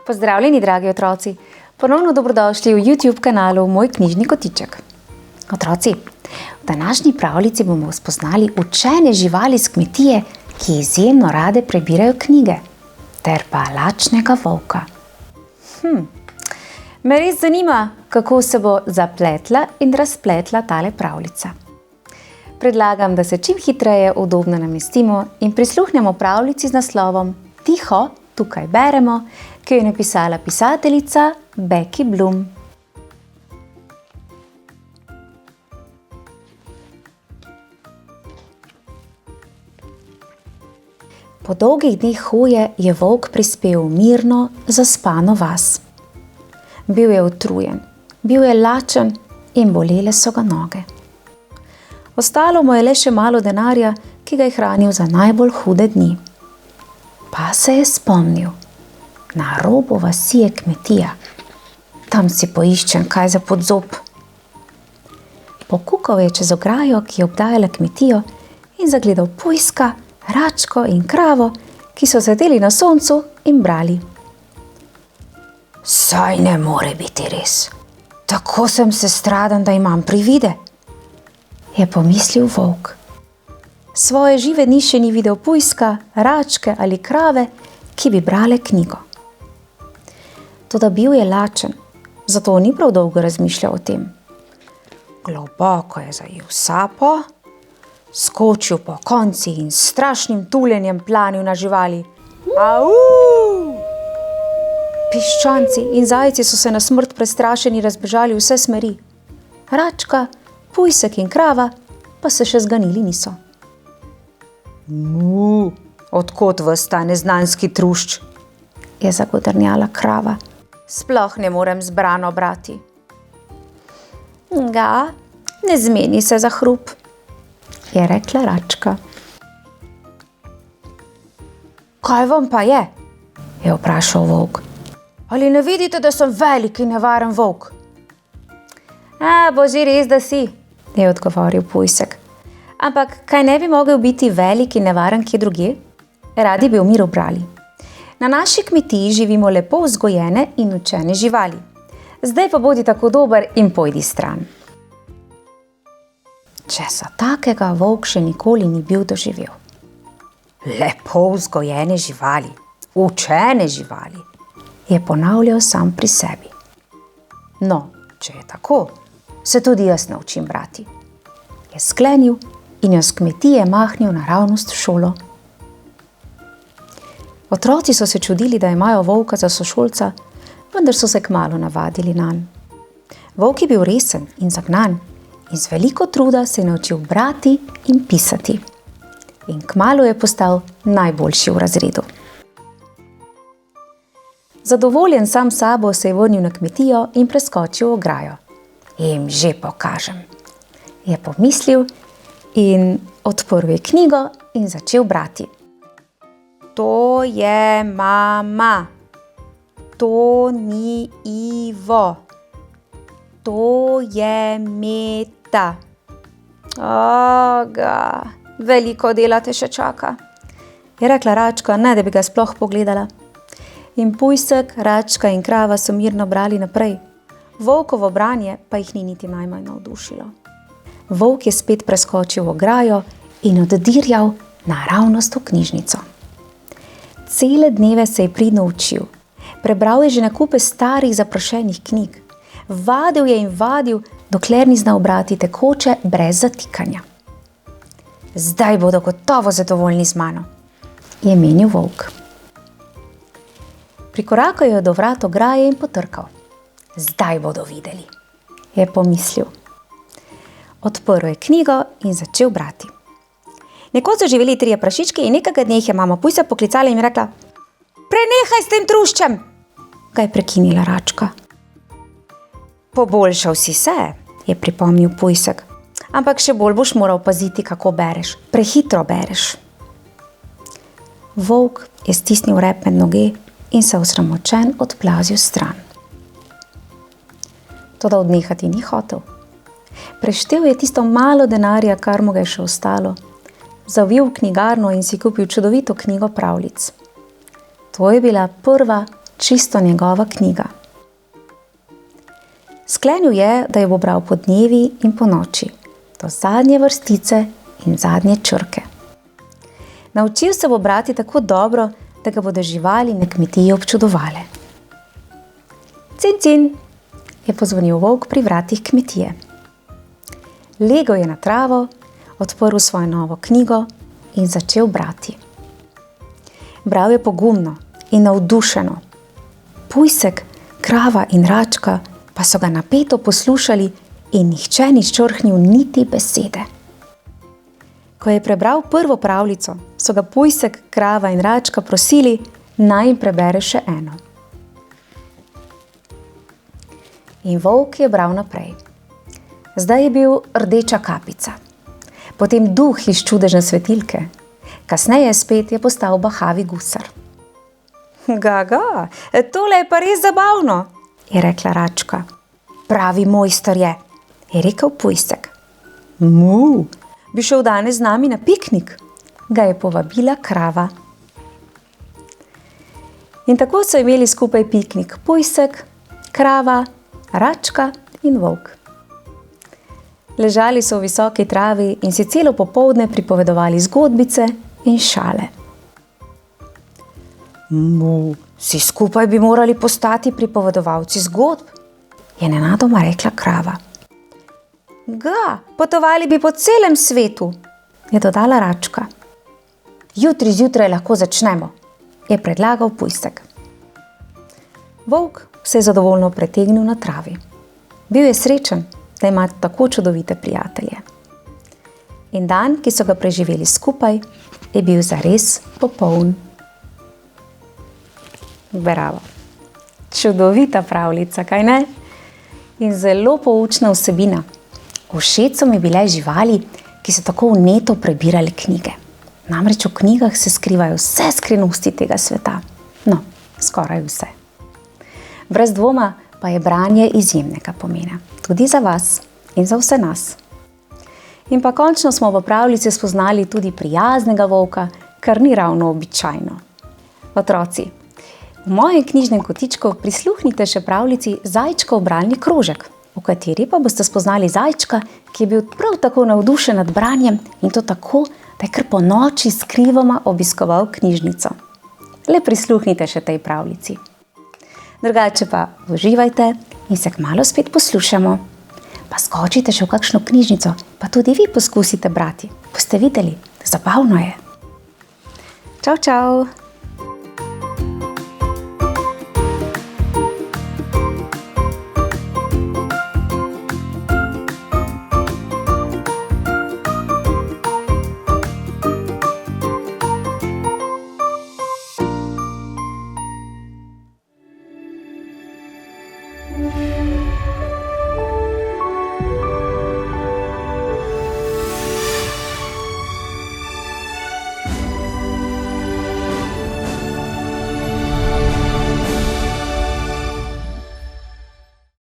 Pozdravljeni, dragi otroci! Ponovno dobrodošli v YouTube kanalu Moj knjižni kotiček. Otroci, v današnji pravljici bomo spoznali učene živali s kmetije, ki izjemno rade prebirajo knjige, ter pa lačnega volka. Me res zanima, kako se bo zapletla in razpletla tale pravljica. Predlagam, da se čim hitreje udobno namestimo in prisluhnemo pravljici z naslovom Tiho, tukaj beremo, ki jo je napisala pisateljica Becky Bloom. Po dolgih dneh hoje je volk prispel v mirno, zaspano vas. Bil je utrujen, bil je lačen in bolele so ga noge. Ostalo mu je le še malo denarja, ki ga je hranil za najbolj hude dni. Pa se je spomnil. Na robu vasi je kmetija. Tam si poiščem kaj za podzob. Pokukal je čez ograjo, ki je obdajala kmetijo, in zagledal pujska, račko in kravo, ki so sedeli na soncu in brali. Saj ne more biti res. Tako sem sestradan, da imam privide, je pomislil volk. Svoje žive dni še ni videl pujska, račke ali krave, ki bi brale knjigo. Toda bil je lačen, zato ni prav dolgo razmišljal o tem. Globoko je zajel sapo, skočil po konci in s strašnim tuljenjem planil na živali. Au! Piščanci in zajci so se na smrt prestrašeni razbežali v vse smeri. Račka, pujsek in krava pa se še zganili niso. Odkot ves ta neznanski trušč? Je zagodrnjala krava. Sploh ne morem zbrano brati. Ga, ne zmeni se za hrup, je rekla račka. Kaj vam pa je? Je vprašal volk. Ali ne vidite, da sem velik in nevaren volk? Boži, res da si, je odgovoril pujsek. Ampak kaj ne bi mogel biti velik in nevaren kje drugje? Radi bi v miru brali. Na naši kmetiji živimo lepo vzgojene in učene živali. Zdaj pa bodi tako dober in pojdi stran. Česa takega volk še nikoli ni bil doživel. Lepo vzgojene živali, učene živali, je ponavljal sam pri sebi. No, če je tako, se tudi jaz naučim brati. Je sklenil in jo s kmetije mahnil naravnost v šolo. Otroci so se čudili, da imajo volka za sošolca, vendar so se kmalu navadili nanj. Volk je bil resen in zagnan in z veliko truda se je naučil brati in pisati. In kmalu je postal najboljši v razredu. Zadovoljen sam sabo se je vrnil na kmetijo in preskočil ograjo. Jim že pokažem, je pomislil in odprl je knjigo in začel brati. To je mama, to ni Ivo, to je Meta. Veliko dela te še čaka, je rekla račka, ne da bi ga sploh pogledala. In pujsek, račka in krava so mirno brali naprej. Volkovo branje pa jih ni niti najmanj navdušilo. Volk je spet preskočil ograjo in oddirjal naravnost v knjižnico. Cele dneve se je pridno učil. Prebral je že na kupe starih zaprašenih knjig. Vadil je in vadil, dokler ni znal brati tekoče brez zatikanja. Zdaj bodo gotovo zadovoljni z mano, je menil volk. Prikorakal je do vrat ograje in potrkal. Zdaj bodo videli, je pomislil. Odprl je knjigo in začel brati. Nekoč so živeli 3 prašički in nekega dne jih je mama pujsa poklicala in mi rekla: Prenehaj s tem truščem! Ga je prekinila račka. Poboljšal si se, je pripomnil pujsek. ampak še bolj boš moral paziti, kako bereš. Prehitro bereš. Volk je stisnil rep med noge in se osramočen odplazil stran. Toda odnehati ni hotel. Preštel je tisto malo denarja, kar mu ga je še ostalo, zavil v knjigarno in si kupil čudovito knjigo pravljic. To je bila prva čisto njegova knjiga. Sklenil je, da jo bo bral po dnevi in po noči, do zadnje vrstice in zadnje črke. Naučil se bo brati tako dobro, da ga bodo živali na kmetiji občudovale. Cin, cin, je pozvonil volk pri vratih kmetije. Legel je na travo, odprl svojo novo knjigo in začel brati. Bral je pogumno in navdušeno. Pujsek, krava in račka pa so ga napeto poslušali in nihče ni črhnil niti besede. Ko je prebral prvo pravljico, so ga pujsek, krava in račka prosili, naj jim prebere še eno. In volk je bral naprej. Zdaj je bil rdeča kapica, potem duh iz čudežne svetilke, kasneje spet je postal bahavi gusar. Ga, tole je pa res zabavno, je rekla račka. Pravi mojster je rekel pujsek. Mu, bi šel danes z nami na piknik, ga je povabila krava. In tako so imeli skupaj piknik pujsek, krava, račka in volk. Ležali so v visoki travi in si celo popoldne pripovedovali zgodbice in šale. Mu, vsi skupaj bi morali postati pripovedovalci zgodb, je nenadoma rekla krava. Ga, potovali bi po celem svetu, je dodala račka. Jutri zjutraj lahko začnemo, je predlagal pujsek. Volk se je zadovoljno pretegnil na travi. Bil je srečen, da ima tako čudovite prijatelje. In dan, ki so ga preživeli skupaj, je bil zares popoln. Bravo. Čudovita pravljica, kaj ne? In zelo poučna vsebina. Všeč so mi bile živali, ki so tako vneto prebirali knjige. Namreč v knjigah se skrivajo vse skrivnosti tega sveta. No, skoraj vse. Brez dvoma pa je branje izjemnega pomena. Tudi za vas in za vse nas. In pa končno smo v pravljici spoznali tudi prijaznega volka, kar ni ravno običajno. Otroci, v mojem knjižnem kotičku prisluhnite še pravljici Zajčkov bralni krožek, v kateri pa boste spoznali zajčka, ki je bil prav tako navdušen nad branjem in to tako, da je kar po noči skrivoma obiskoval knjižnico. Le prisluhnite še tej pravljici. Drugače pa uživajte in se kmalu spet poslušamo. Pa skočite še v kakšno knjižnico, pa tudi vi poskusite brati. Boste videli, zabavno je. Čau, čau!